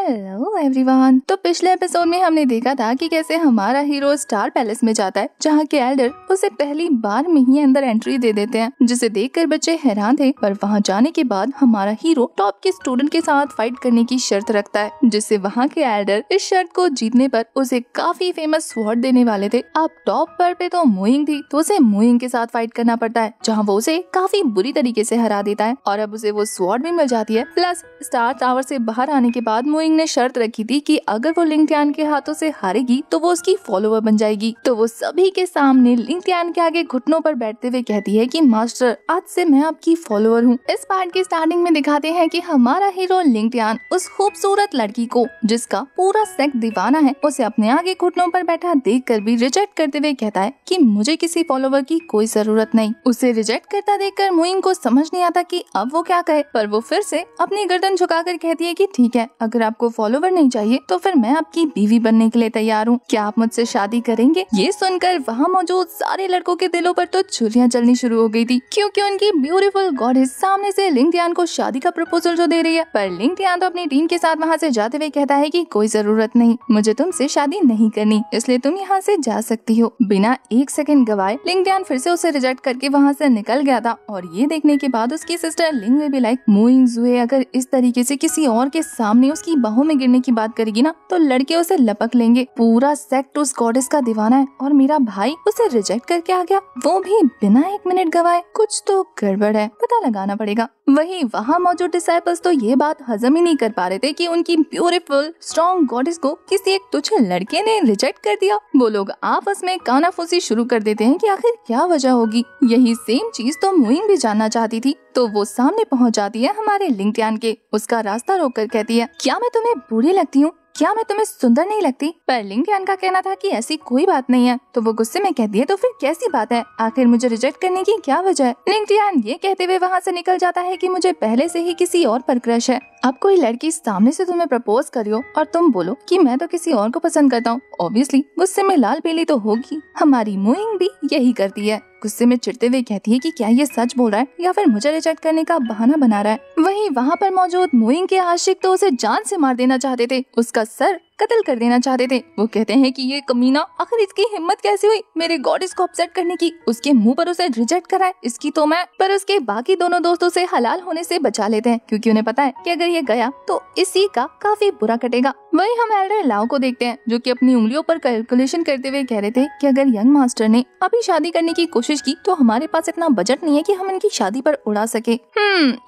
Hello everyone. तो पिछले episode में हमने देखा था कि कैसे हमारा हीरो स्टार पैलेस में जाता है, जहाँ के एल्डर उसे पहली बार में ही अंदर एंट्री दे देते हैं, जिसे देखकर बच्चे हैरान थे। पर वहाँ जाने के बाद हमारा हीरो टॉप के स्टूडेंट के साथ फाइट करने की शर्त रखता है, जिससे वहाँ के एल्डर इस शर्त को जीतने पर उसे काफी फेमस स्वॉर्ड देने वाले थे। अब टॉप पर पे तो मोइंग थी, तो उसे मोइंग के साथ फाइट करना पड़ता है, जहाँ वो उसे काफी बुरी तरीके से हरा देता है और अब उसे वो स्वॉर्ड भी मिल जाती है। प्लस स्टार टावर से बाहर आने के बाद मोइंग ने शर्त रखी थी कि अगर वो लिंग टियान के हाथों से हारेगी तो वो उसकी फॉलोअर बन जाएगी। तो वो सभी के सामने लिंग टियान के आगे घुटनों पर बैठते हुए कहती है कि मास्टर, आज से मैं आपकी फॉलोअर हूँ। इस पार्ट की स्टार्टिंग में दिखाते हैं कि हमारा हीरो लिंग टियान उस खूबसूरत लड़की को, जिसका पूरा सेक्ट दीवाना है, उसे अपने आगे घुटनों पर बैठा देखकर भी रिजेक्ट करते हुए कहता है कि मुझे किसी फॉलोअर की कोई जरूरत नहीं। उसे रिजेक्ट करता देखकर मोइंग को समझ नहीं आता कि अब वो क्या कहे, पर वो फिर से अपनी गर्दन झुकाकर कहती है कि ठीक है, अगर आपको फॉलोवर नहीं चाहिए तो फिर मैं आपकी बीवी बनने के लिए तैयार हूँ। क्या आप मुझसे शादी करेंगे? ये सुनकर वहाँ मौजूद सारे लड़कों के दिलों पर तो छुरियां चलनी शुरू हो गई थी, क्योंकि उनकी ब्यूटीफुल गॉडेस सामने से लिंग टियान को शादी का प्रपोजल जो दे रही है। पर लिंग टियान तो अपनी टीम के साथ वहाँ से जाते हुए कहता है कि कोई जरूरत नहीं, मुझे तुमसे शादी नहीं करनी, इसलिए तुम यहाँ से जा सकती हो। बिना एक सेकंड गवाए लिंग टियान फिर से उसे रिजेक्ट करके वहाँ से निकल गया था। और ये देखने के बाद उसकी सिस्टर लिंग भी लाइक, मोइंग जुए अगर इस तरीके से किसी और के सामने उसकी बाहों में गिरने की बात करेगी ना, तो लड़के उसे लपक लेंगे। पूरा सेक्ट उस गॉडेस का दीवाना है और मेरा भाई उसे रिजेक्ट करके आ गया, वो भी बिना एक मिनट गवाए। कुछ तो गड़बड़ है, पता लगाना पड़ेगा। वहीं वहाँ मौजूद डिसाइपल्स तो ये बात हजम ही नहीं कर पा रहे थे कि उनकी ब्यूटीफुल स्ट्रॉन्ग गॉडेस को किसी एक तुच्छ लड़के ने रिजेक्ट कर दिया। वो लोग आपस में कानाफूसी शुरू कर देते हैं कि आखिर क्या वजह होगी। यही सेम चीज तो मोइंग भी जानना चाहती थी। तो वो सामने पहुंच जाती है हमारे लिंग टियान के, उसका रास्ता रोककर कहती है, क्या मैं तुम्हें बुरी लगती हूँ? क्या मैं तुम्हें सुंदर नहीं लगती? पर लिंग टियान का कहना था कि ऐसी कोई बात नहीं है। तो वो गुस्से में कहती है, तो फिर कैसी बात है? आखिर मुझे रिजेक्ट करने की क्या वजह है? लिंग टियान ये कहते हुए वहाँ से निकल जाता है कि मुझे पहले से ही किसी और पर क्रश है। अब कोई लड़की सामने से तुम्हें प्रपोज करियो और तुम बोलो कि मैं तो किसी और को पसंद करता हूँ, ऑब्वियसली गुस्से में लाल पीली तो होगी। हमारी मोइंग भी यही करती है, गुस्से में चिढ़ते हुए कहती है कि क्या ये सच बोल रहा है या फिर मुझे रिजेक्ट करने का बहाना बना रहा है। वहीं वहाँ पर मौजूद मोइंग के आशिक तो उसे जान से मार देना चाहते थे, उसका सर कत्ल कर देना चाहते थे। वो कहते हैं कि ये कमीना, आखिर इसकी हिम्मत कैसे हुई मेरे गॉडेस को अपसेट करने की, उसके मुंह पर उसे रिजेक्ट कराए, इसकी तो मैं। पर उसके बाकी दोनों दोस्तों से हलाल होने से बचा लेते हैं, क्योंकि उन्हें पता है कि अगर ये गया तो इसी का काफी बुरा कटेगा। वही हम एल्डर लाओ को देखते हैं, जो कि अपनी उंगलियों पर कैलकुलेशन करते हुए कह रहे थे कि अगर यंग मास्टर ने अभी शादी करने की कोशिश की तो हमारे पास इतना बजट नहीं है कि हम इनकी शादी पर उड़ा सके।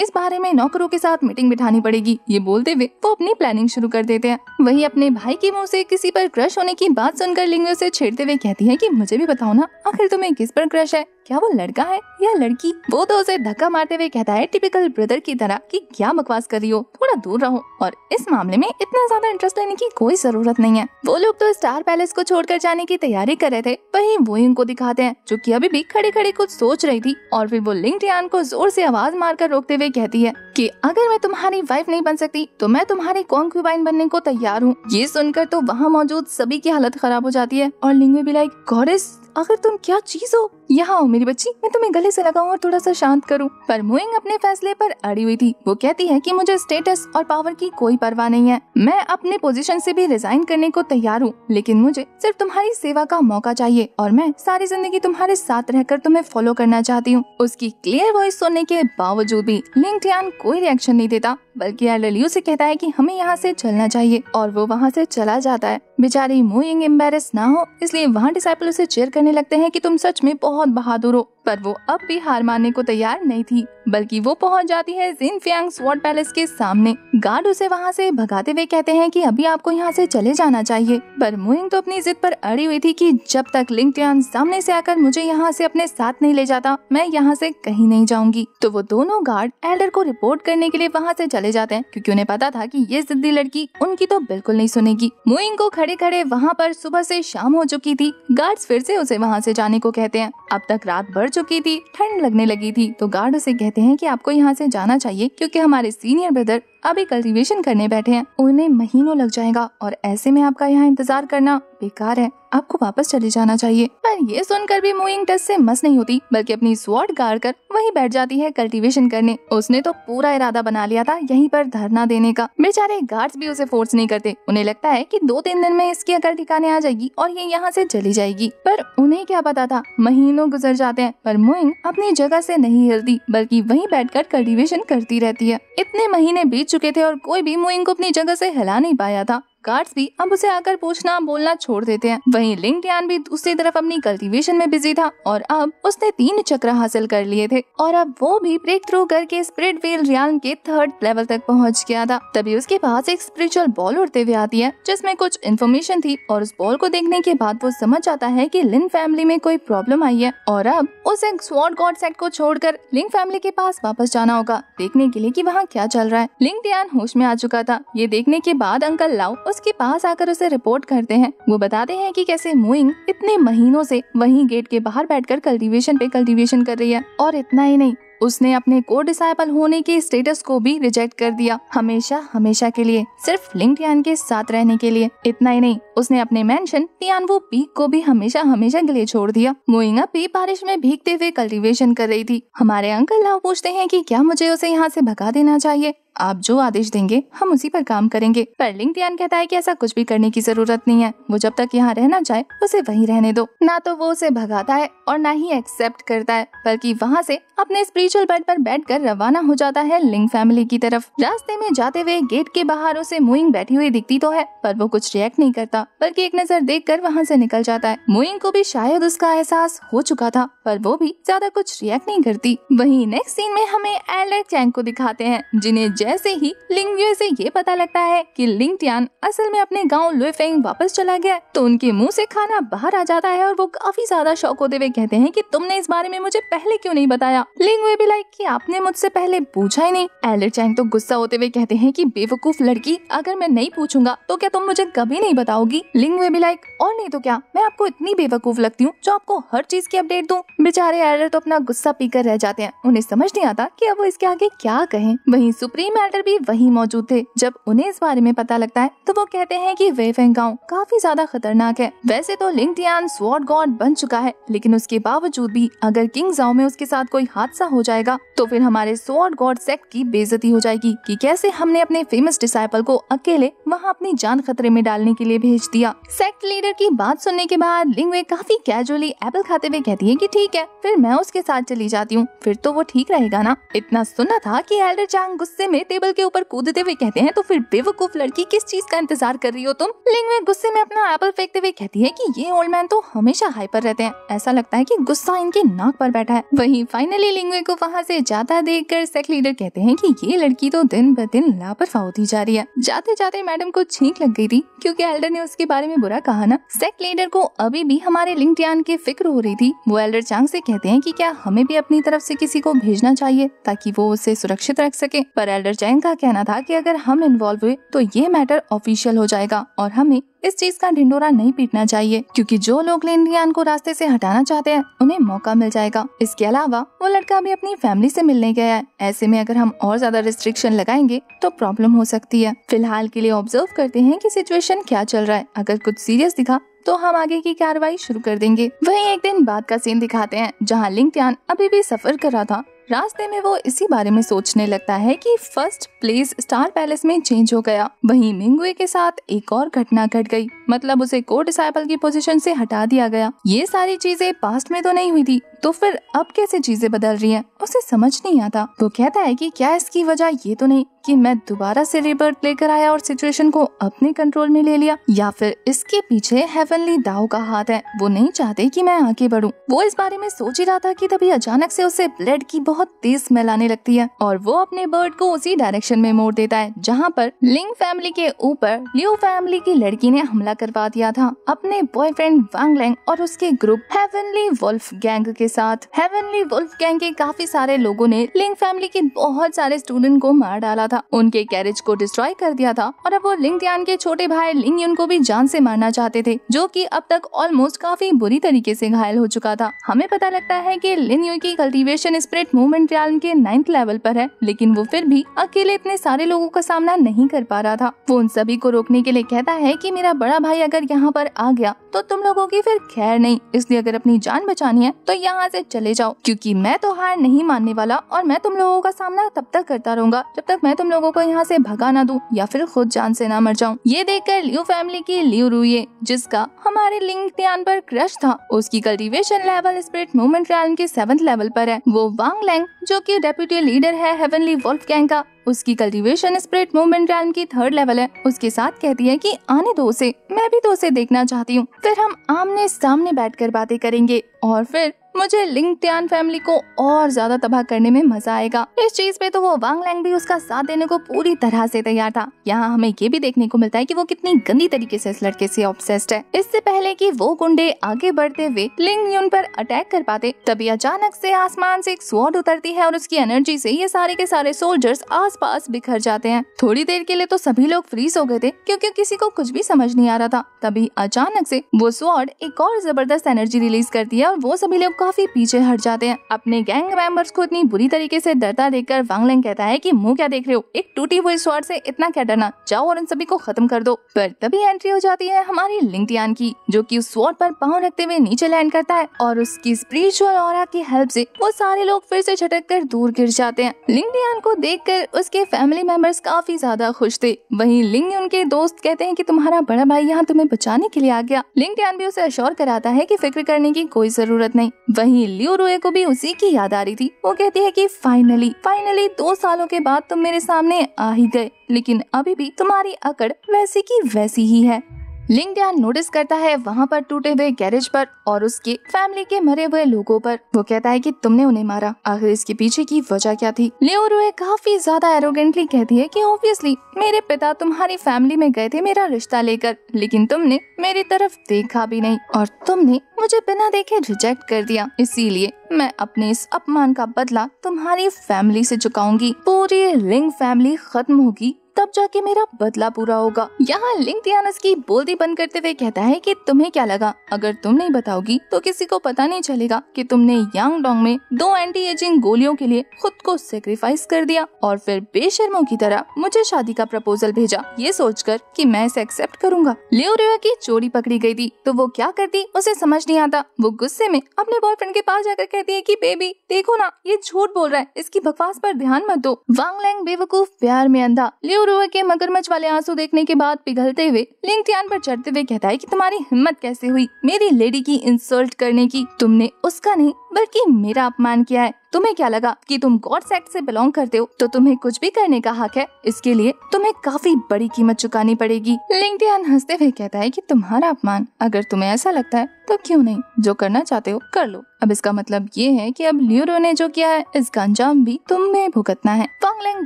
इस बारे में नौकरों के साथ मीटिंग बिठानी पड़ेगी। ये बोलते हुए वो अपनी प्लानिंग शुरू कर देते हैं। वही अपने भाई के मुंह से किसी पर क्रश होने की बात सुनकर लिंग उसे छेड़ते हुए कहती है कि मुझे भी बताओ ना, आखिर तुम्हें किस पर क्रश है? क्या वो लड़का है या लड़की? वो तो उसे धक्का मारते हुए कहता है टिपिकल ब्रदर की तरह कि क्या बकवास कर रही हो, थोड़ा दूर रहो, और इस मामले में इतना ज्यादा इंटरेस्ट लेने की कोई जरूरत नहीं है। वो लोग तो स्टार पैलेस को छोड़कर जाने की तैयारी कर रहे थे। वहीं वो इनको दिखाते हैं, जो कि अभी भी खड़े खड़े कुछ सोच रही थी, और फिर वो लिंग टियान को जोर से आवाज मारकर रोकते हुए कहती है कि अगर मैं तुम्हारी वाइफ नहीं बन सकती तो मैं तुम्हारी कॉन्क्यूबाइन बनने को तैयार हूँ। ये सुनकर तो वहाँ मौजूद सभी की हालत खराब हो जाती है और लिंग भी लाइक, गॉडेस आखिर तुम क्या चीज हो? यहाँ आओ मेरी बच्ची, मैं तुम्हें गले से लगाऊं और थोड़ा सा शांत करूं। पर मोइंग अपने फैसले पर अड़ी हुई थी। वो कहती है कि मुझे स्टेटस और पावर की कोई परवाह नहीं है, मैं अपने पोजीशन से भी रिजाइन करने को तैयार हूँ, लेकिन मुझे सिर्फ तुम्हारी सेवा का मौका चाहिए और मैं सारी जिंदगी तुम्हारे साथ रहकर तुम्हें फॉलो करना चाहती हूँ। उसकी क्लियर वॉइस सुनने के बावजूद भी लिंग टियान कोई रिएक्शन नहीं देता, बल्कि एल्डर लियू से कहता है कि हमें यहाँ से चलना चाहिए, और वो वहाँ से चला जाता है। बेचारी मोइंग एम्बेरस ना हो इसलिए वहाँ डिसाइपल उसे चीयर करने लगते हैं कि तुम सच में बहुत बहादुर हो। पर वो अब भी हार मानने को तैयार नहीं थी, बल्कि वो पहुंच जाती है जिनफियांग स्वॉर्ड पैलेस के सामने। गार्ड उसे वहां से भगाते हुए कहते हैं कि अभी आपको यहाँ से चले जाना चाहिए। पर मोइंग तो अपनी जिद पर अड़ी हुई थी कि जब तक लिंग टियान सामने से आकर मुझे यहाँ से अपने साथ नहीं ले जाता, मैं यहाँ से कहीं नहीं जाऊंगी। तो वो दोनों गार्ड एल्डर को रिपोर्ट करने के लिए वहाँ से चले जाते हैं, क्योंकि उन्हें पता था कि ये जिद्दी लड़की उनकी तो बिल्कुल नहीं सुनेगी। मोइंग को खड़े खड़े वहाँ पर सुबह से शाम हो चुकी थी। गार्ड्स फिर से उसे वहाँ से जाने को कहते हैं। अब तक रात बढ़ चुकी थी, ठंड लगने लगी थी, तो गार्ड उसे कहते हैं कि आपको यहाँ से जाना चाहिए, क्योंकि हमारे सीनियर ब्रदर अभी कल्टीवेशन करने बैठे हैं, उन्हें महीनों लग जाएगा और ऐसे में आपका यहाँ इंतजार करना बेकार है, आपको वापस चले जाना चाहिए। पर ये सुनकर भी मुइंग टस से मस नहीं होती, बल्कि अपनी स्वॉर्ड गाड़ कर वहीं बैठ जाती है कल्टीवेशन करने। उसने तो पूरा इरादा बना लिया था यहीं पर धरना देने का। बेचारे गार्ड्स भी उसे फोर्स नहीं करते, उन्हें लगता है कि 2-3 दिन में इसकी अकल ठिकाने आ जाएगी और ये यहाँ से चली जाएगी। पर उन्हें क्या पता था, महीनों गुजर जाते हैं पर मुइंग अपनी जगह से नहीं हिलती, बल्कि वहीं बैठकर कल्टीवेशन करती रहती है। इतने महीने बीत चुके थे और कोई भी मुइंग को अपनी जगह से हिला नहीं पाया था। गार्ड्स भी अब उसे आकर पूछना बोलना छोड़ देते हैं। वहीं लिंग टियान भी दूसरी तरफ अपनी कल्टीवेशन में बिजी था और अब उसने 3 चक्र हासिल कर लिए थे और अब वो भी ब्रेक थ्रू करके स्पिरिट वेल रियाल्म के 3rd लेवल तक पहुंच गया था। तभी उसके पास एक स्पिरिचुअल बॉल उड़ते हुए आती है जिसमें कुछ इन्फॉर्मेशन थी और उस बॉल को देखने के बाद वो समझ जाता है कि लिन फैमिली में कोई प्रॉब्लम आई है और अब उसे स्वॉर्ड गॉड सेट को छोड़कर लिंग फैमिली के पास वापस जाना होगा देखने के लिए कि वहाँ क्या चल रहा है। लिंग टियान होश में आ चुका था। ये देखने के बाद अंकल लाओ उसके पास आकर उसे रिपोर्ट करते हैं। वो बताते हैं कि कैसे मुइंग इतने महीनों से वहीं गेट के बाहर बैठकर कल्टीवेशन कर रही है और इतना ही नहीं, उसने अपने को डिसाइपल होने के स्टेटस को भी रिजेक्ट कर दिया, हमेशा के लिए, सिर्फ लिंग टियान के साथ रहने के लिए। इतना ही नहीं, उसने अपने मेंशन टियानवू पीक को भी हमेशा के लिए छोड़ दिया। मुइंग भी बारिश में भीगते हुए कल्टीवेशन कर रही थी। हमारे अंकल लाओ पूछते हैं कि क्या मुझे उसे यहाँ से भगा देना चाहिए। आप जो आदेश देंगे हम उसी पर काम करेंगे। पर लिंग टियान कहता है कि ऐसा कुछ भी करने की जरूरत नहीं है, वो जब तक यहाँ रहना चाहे उसे वहीं रहने दो। ना तो वो उसे भगाता है और ना ही एक्सेप्ट करता है, बल्कि वहाँ से अपने स्पिरिचुअल बेड पर बैठकर रवाना हो जाता है लिंग फैमिली की तरफ। रास्ते में जाते हुए गेट के बाहर उसे मुइंग बैठी हुई दिखती तो है, पर वो कुछ रिएक्ट नहीं करता, बल्कि एक नजर देखकर वहाँ से निकल जाता है। मुइंग को भी शायद उसका एहसास हो चुका था, पर वो भी ज्यादा कुछ रिएक्ट नहीं करती। वहीं नेक्स्ट सीन में हमें एल्डर चैंग को दिखाते हैं, जिन्हें जैसे ही लिंग युए से ये पता लगता है कि लिंग टियान असल में अपने गांव लुइफेंग वापस चला गया, तो उनके मुंह से खाना बाहर आ जाता है और वो काफी ज्यादा शॉक होते हुए कहते हैं कि तुमने इस बारे में मुझे पहले क्यों नहीं बताया। लिंग युए भी लाइक कि आपने मुझसे पहले पूछा ही नहीं। एल्डर चैंग तो गुस्सा होते हुए कहते हैं कि बेवकूफ लड़की, अगर मैं नहीं पूछूंगा तो क्या तुम मुझे कभी नहीं बताओगी। लिंग युए भी लाइक और नहीं तो क्या, मैं आपको इतनी बेवकूफ लगती हूँ जो आपको हर चीज की अपडेट दूं। बेचारे एल्डर तो अपना गुस्सा पीकर रह जाते हैं, उन्हें समझ नहीं आता कि अब वो इसके आगे क्या कहें। वहीं सुप्रीम एल्डर भी वहीं मौजूद थे। जब उन्हें इस बारे में पता लगता है तो वो कहते हैं कि वेफेंग गांव काफी ज्यादा खतरनाक है। वैसे तो लिंग टियान स्वॉर्ड गॉड बन चुका है, लेकिन उसके बावजूद भी अगर किंग जाओ में उसके साथ कोई हादसा हो जाएगा तो फिर हमारे स्वॉर्ड गॉड सेक्ट की बेइज्जती हो जाएगी कि कैसे हमने अपने फेमस डिसाइपल को अकेले वहाँ अपनी जान खतरे में डालने के लिए भेज दिया। सेक्ट लीडर की बात सुनने के बाद लिंग वे काफी कैजुअली एप्पल खाते हुए कहती है कि ठीक है, फिर मैं उसके साथ चली जाती हूँ, फिर तो वो ठीक रहेगा ना। इतना सुना था कि एल्डर चैंग गुस्से में टेबल के ऊपर कूदते हुए कहते हैं तो फिर बेवकूफ लड़की किस चीज का इंतजार कर रही हो तुम। लिंग वे गुस्से में अपना एप्पल फेंकते हुए कहती है कि ये ओल्ड मैन तो हमेशा हाइपर रहते हैं, ऐसा लगता है कि गुस्सा इनके नाक पर बैठा है। वहीं फाइनली लिंग वे को वहाँ से जाता देखकर सेक्ट लीडर कहते हैं कि ये लड़की तो दिन ब दिन लापरवाह होती जा रही है। जाते जाते मैडम को छींक लग गई थी क्योंकि एल्डर ने उसके बारे में बुरा कहा ना। सेक्ट लीडर को अभी भी हमारे लिंग टियान की फिक्र हो रही थी। वो एल्डर चैंग से कहते हैं कि क्या हमें भी अपनी तरफ से किसी को भेजना चाहिए ताकि वो उसे सुरक्षित रख सके। पर एल्डर चैंग का कहना था कि अगर हम इन्वॉल्व हुए तो ये मैटर ऑफिशियल हो जाएगा और हमें इस चीज का ढिंडोरा नहीं पीटना चाहिए, क्योंकि जो लोग लिंग टियान को रास्ते से हटाना चाहते हैं उन्हें मौका मिल जाएगा। इसके अलावा वो लड़का भी अपनी फैमिली से मिलने गया है, ऐसे में अगर हम और ज्यादा रिस्ट्रिक्शन लगाएंगे तो प्रॉब्लम हो सकती है। फिलहाल के लिए ऑब्जर्व करते हैं कि सिचुएशन क्या चल रहा है, अगर कुछ सीरियस दिखा तो हम आगे की कार्रवाई शुरू कर देंगे। वहीं एक दिन बाद का सीन दिखाते हैं जहाँ लिंग टियान अभी भी सफर कर रहा था। रास्ते में वो इसी बारे में सोचने लगता है कि फर्स्ट प्लेस स्टार पैलेस में चेंज हो गया। वहीं मिंगवे के साथ एक और घटना घट गई, मतलब उसे को डिसाइपल की पोजीशन से हटा दिया गया। ये सारी चीजें पास्ट में तो नहीं हुई थी, तो फिर अब कैसे चीजें बदल रही हैं, उसे समझ नहीं आता। वो कहता है कि क्या इसकी वजह ये तो नहीं कि मैं दोबारा से रिबर्थ लेकर आया और सिचुएशन को अपने कंट्रोल में ले लिया, या फिर इसके पीछे हेवनली दाओ का हाथ है, वो नहीं चाहते कि मैं आगे बढ़ूं। वो इस बारे में सोच ही रहा था कि तभी अचानक से उसे ब्लड की बहुत तेज स्मेल आने लगती है और वो अपने बर्ड को उसी डायरेक्शन में मोड़ देता है जहाँ पर लिंग फैमिली के ऊपर लियो फैमिली की लड़की ने हमला करवा दिया था अपने बॉयफ्रेंड वांग लेंग और उसके ग्रुप हेवनली वुल्फ गैंग के के साथ हेवनली वुल्फ गैंग के काफी सारे लोगों ने लिंग फैमिली के बहुत सारे स्टूडेंट को मार डाला था, उनके कैरेज को डिस्ट्रॉय कर दिया था और अब वो लिंग टियान के छोटे भाई लिंग युन को भी जान से मारना चाहते थे, जो कि अब तक ऑलमोस्ट काफी बुरी तरीके से घायल हो चुका था। हमें पता लगता है कि लिन युई की कल्टीवेशन स्पिरिट मूवमेंट रियाल्म के 9th लेवल पर है, लेकिन वो फिर भी अकेले इतने सारे लोगों का सामना नहीं कर पा रहा था। वो उन सभी को रोकने के लिए कहता है कि मेरा बड़ा भाई अगर यहाँ पर आ गया तो तुम लोगों की फिर खैर नहीं, इसलिए अगर अपनी जान बचानी है तो यहाँ से चले जाओ, क्योंकि मैं तो हार नहीं मानने वाला और मैं तुम लोगों का सामना तब तक करता रहूंगा जब तक मैं तुम लोगों को यहाँ से भगा ना दूं या फिर खुद जान से ना मर जाऊं। ये देखकर लियू फैमिली की लियू रुये, जिसका हमारे लिंग टियान पर क्रश था, उसकी कल्टीवेशन लेवल स्पिरिट मूवमेंट रियाल्म के 7th लेवल पर है। वो वांग लैंग, जो कि डेप्यूटी लीडर है हेवनली वुल्फ गैंग का, उसकी कल्टीवेशन स्पिरिट मूवमेंट रियाल्म की 3rd लेवल है। उसके साथ कहती है कि आने दो उसे, मैं भी तो उसे देखना चाहती हूँ, फिर हम आमने सामने बैठकर बातें करेंगे और फिर मुझे लिंग टियान फैमिली को और ज्यादा तबाह करने में मजा आएगा। इस चीज पे तो वो वांग लैंग भी उसका साथ देने को पूरी तरह से तैयार था। यहाँ हमें ये भी देखने को मिलता है कि वो कितनी गंदी तरीके से इस लड़के से ऑब्सेस्ड है। इससे पहले कि वो गुंडे आगे बढ़ते हुए लिंग युन पर अटैक कर पाते, तभी अचानक से आसमान से एक स्वॉर्ड उतरती है और उसकी एनर्जी से ये सारे के सारे सोल्जर्स आसपास बिखर जाते हैं। थोड़ी देर के लिए तो सभी लोग फ्रीज हो गए थे क्योंकि किसी को कुछ भी समझ नहीं आ रहा था। तभी अचानक से वो स्वॉर्ड एक और जबरदस्त एनर्जी रिलीज करती है और वो सभी लोग काफी पीछे हट जाते हैं। अपने गैंग मेंबर्स को इतनी बुरी तरीके से डरता देखकर वांग लैंग कहता है कि मुंह क्या देख रहे हो, एक टूटी हुई स्वॉर्ड से इतना क्या डरना, जाओ और उन सभी को खत्म कर दो। पर तभी एंट्री हो जाती है हमारी लिंग टियान की, जो कि उस स्वॉर्ड पर पांव रखते हुए नीचे लैंड करता है और उसकी स्पिरिचुअल ऑरा की हेल्प से वो सारे लोग फिर से झटक कर दूर गिर जाते हैं। लिंग टियान को देखकर उसके फैमिली मेंबर्स काफी ज्यादा खुश थे। वहीं लिंग युन के दोस्त कहते हैं कि तुम्हारा बड़ा भाई यहाँ तुम्हें बचाने के लिए आ गया। लिंग टियान भी उसे अश्योर कराता है कि फिक्र करने की कोई जरूरत नहीं। वहीं लियू रुए को भी उसी की याद आ रही थी। वो कहती है कि फाइनली 2 सालों के बाद तुम मेरे सामने आ ही गए, लेकिन अभी भी तुम्हारी अकड़ वैसी की वैसी ही है। लिंग टियान नोटिस करता है वहाँ पर टूटे हुए गैरेज पर और उसके फैमिली के मरे हुए लोगों पर। वो कहता है कि तुमने उन्हें मारा, आखिर इसके पीछे की वजह क्या थी। लियू रुए काफी ज्यादा एरोगेंटली कहती है कि ऑब्वियसली मेरे पिता तुम्हारी फैमिली में गए थे मेरा रिश्ता लेकर, लेकिन तुमने मेरी तरफ देखा भी नहीं और तुमने मुझे बिना देखे रिजेक्ट कर दिया, इसीलिए मैं अपने इस अपमान का बदला तुम्हारी फैमिली से चुकाऊंगी। पूरी लिंग फैमिली खत्म होगी तब जाके मेरा बदला पूरा होगा। यहाँ लिंग टियान उसकी बोलती बंद करते हुए कहता है कि तुम्हें क्या लगा, अगर तुम नहीं बताओगी तो किसी को पता नहीं चलेगा कि तुमने यांगडोंग में 2 एंटी एजिंग गोलियों के लिए खुद को सेक्रीफाइस कर दिया और फिर बेशर्मों की तरह मुझे शादी का प्रपोजल भेजा, ये सोचकर कि मैं इसे एक्सेप्ट करूंगा। लियू रुए की चोरी पकड़ी गई थी तो वो क्या करती उसे समझ नहीं आता। वो गुस्से में अपने बॉयफ्रेंड के पास जाकर कहती है कि बेबी देखो ना, ये झूठ बोल रहा है, इसकी बकवास पर ध्यान मत दो। वांग लैंग बेवकूफ प्यार में अंधा लियू रुए के मगरमच्छ वाले आंसू देखने के बाद पिघलते हुए लिंग टियान पर चढ़ते हुए कहता है कि तुम्हारी हिम्मत कैसे हुई मेरी लेडी की इंसल्ट करने की, तुमने उसका नहीं बल्कि मेरा अपमान किया है। तुम्हें क्या लगा कि तुम गॉड सेक्ट से बिलोंग करते हो तो तुम्हें कुछ भी करने का हक है, इसके लिए तुम्हें काफी बड़ी कीमत चुकानी पड़ेगी। लिंग टियान हंसते हुए कहता है कि तुम्हारा अपमान, अगर तुम्हें ऐसा लगता है तो क्यों नहीं, जो करना चाहते हो कर लो। अब इसका मतलब ये है कि अब लियू रुए ने जो किया है इसका अंजाम भी तुम्हें भुगतना है। वांग लैंग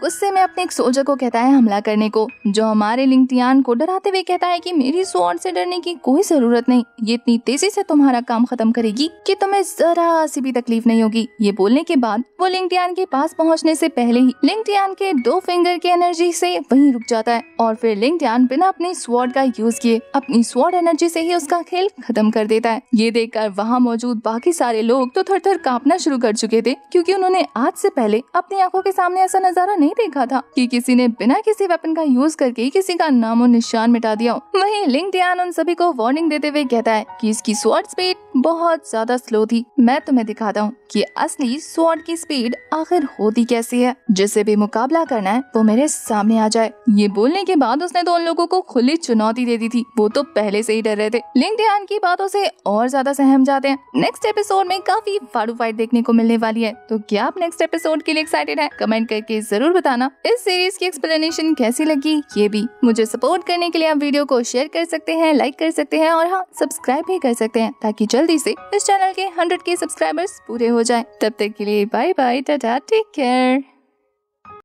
गुस्से में अपने एक सोल्जर को कहता है हमला करने को, जो हमारे लिंग टियान को डराते हुए कहता है कि मेरी स्वॉर्ड से डरने की कोई जरूरत नहीं, ये इतनी तेजी से तुम्हारा काम खत्म करेगी कि तुम्हें जरा सी भी तकलीफ नहीं होगी। ये बोलने के बाद वो लिंग टियान के पास पहुंचने से पहले ही लिंग टियान के 2 फिंगर की एनर्जी से वहीं रुक जाता है और फिर लिंग टियान बिना अपनी स्वॉर्ड का यूज किए अपनी स्वॉर्ड एनर्जी से ही उसका खेल खत्म कर देता है। ये देखकर वहाँ मौजूद बाकी सारे लोग तो थर-थर कांपना शुरू कर चुके थे, क्योंकि उन्होंने आज से पहले अपनी आंखों के सामने ऐसा नजारा नहीं देखा था कि किसी ने बिना किसी वेपन का यूज करके किसी का नामो निशान मिटा दिया हो। वहीं लिंग टियान उन सभी को वार्निंग देते हुए कहता है कि इसकी स्वॉर्ड स्पीड बहुत ज्यादा स्लो थी, मैं तुम्हें दिखाता हूँ कि असली स्वॉर्ड की स्पीड आखिर होती कैसी है। जिसे भी मुकाबला करना है वो मेरे सामने आ जाए। ये बोलने के बाद उसने तो उन लोगों को खुली चुनौती दे दी थी, वो तो पहले से ही डर रहे थे। लिंग टियान की बातों से और ज्यादा सहम जाते हैं। नेक्स्ट एपिसोड में काफी फाड़ू फाइट देखने को मिलने वाली है, तो क्या आप नेक्स्ट एपिसोड के लिए एक्साइटेड हैं? कमेंट करके जरूर बताना। इस सीरीज की एक्सप्लेनेशन कैसी लगी ये भी। मुझे सपोर्ट करने के लिए आप वीडियो को शेयर कर सकते हैं, लाइक कर सकते हैं और हाँ सब्सक्राइब भी कर सकते हैं, ताकि जल्दी से इस चैनल के 100 के सब्सक्राइबर्स पूरे हो जाएं। तब तक के लिए bye bye, tata, take care.